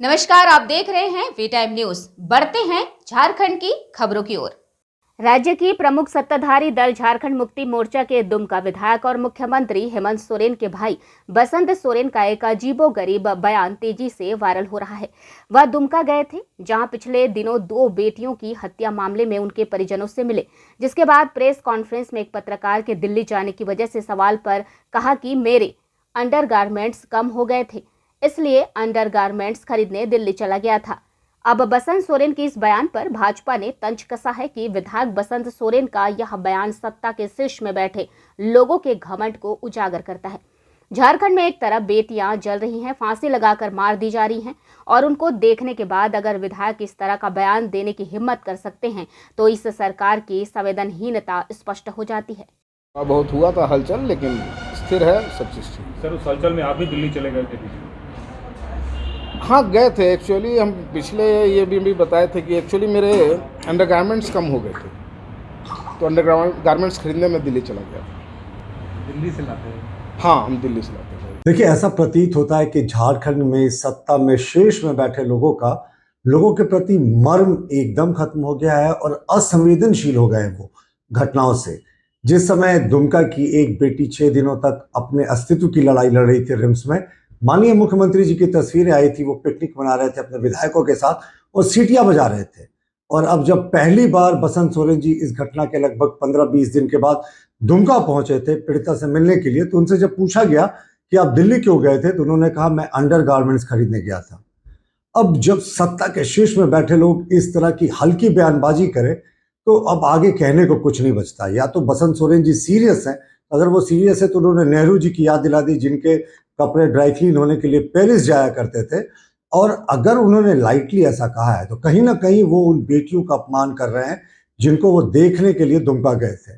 नमस्कार, आप देख रहे हैं वी टाइम न्यूज। बढ़ते हैं झारखंड की खबरों की ओर। राज्य की प्रमुख सत्ताधारी दल झारखंड मुक्ति मोर्चा के दुमका विधायक और मुख्यमंत्री हेमंत सोरेन के भाई बसंत सोरेन का एक अजीबोगरीब बयान तेजी से वायरल हो रहा है। वह दुमका गए थे, जहां पिछले दिनों 2 बेटियों की हत्या मामले में उनके परिजनों से मिले, जिसके बाद प्रेस कॉन्फ्रेंस में एक पत्रकार के दिल्ली जाने की वजह से सवाल पर कहा कि मेरे अंडरगारमेंट्स कम हो गए थे, इसलिए अंडरगारमेंट्स खरीदने दिल्ली चला गया था। अब बसंत सोरेन के इस बयान पर भाजपा ने तंज कसा है कि विधायक बसंत सोरेन का यह बयान सत्ता के शीर्ष में बैठे लोगों के घमंड को उजागर करता है। झारखंड में एक तरफ बेटियां जल रही हैं, फांसी लगाकर मार दी जा रही हैं, और उनको देखने के बाद अगर विधायक इस तरह का बयान देने की हिम्मत कर सकते हैं तो इस सरकार की संवेदनहीनता स्पष्ट हो जाती है। बहुत हुआ था हलचल, लेकिन स्थिर है सब चीज़। सर, उस हलचल में आप भी दिल्ली चले गए थे? हाँ, गए थे। एक्चुअली हम पिछले ये भी बताए थे कि एक्चुअली मेरे अंडरगारमेंट्स कम हो गए थे, तो अंडरगारमेंट्स खरीदने में दिल्ली चला गया था। दिल्ली से लाते हैं? हाँ, हम दिल्ली से लाते थे। देखिए, ऐसा प्रतीत होता है कि झारखंड में सत्ता में शीर्ष में बैठे लोगों के प्रति मर्म एकदम खत्म हो गया है और असंवेदनशील हो गए वो घटनाओं से। जिस समय दुमका की एक बेटी 6 दिनों तक अपने अस्तित्व की लड़ाई लड़ रही थी रिम्स में, माननीय मुख्यमंत्री जी की तस्वीरें आई थी, वो पिकनिक मना रहे थे अपने विधायकों के साथ और सीटियां बजा रहे थे। और अब जब पहली बार बसंत सोरेन जी इस घटना के लगभग 15-20 दिन के बाद दुमका पहुंचे थे पीड़िता से मिलने के लिए, तो उनसे जब पूछा गया कि आप दिल्ली क्यों गए थे, तो उन्होंने कहा मैं अंडरगारमेंट्स खरीदने गया था। अब जब सत्ता के शीर्ष में बैठे लोग इस तरह की हल्की बयानबाजी करें तो अब आगे कहने को कुछ नहीं बचता। या तो बसंत सोरेन जी सीरियस हैं, अगर वो सीरियस है तो उन्होंने नेहरू जी की याद दिला दी, जिनके कपड़े ड्राई क्लीन होने के लिए पेरिस जाया करते थे। और अगर उन्होंने लाइटली ऐसा कहा है तो कहीं ना कहीं वो उन बेटियों का अपमान कर रहे हैं जिनको वो देखने के लिए दुमका गए थे।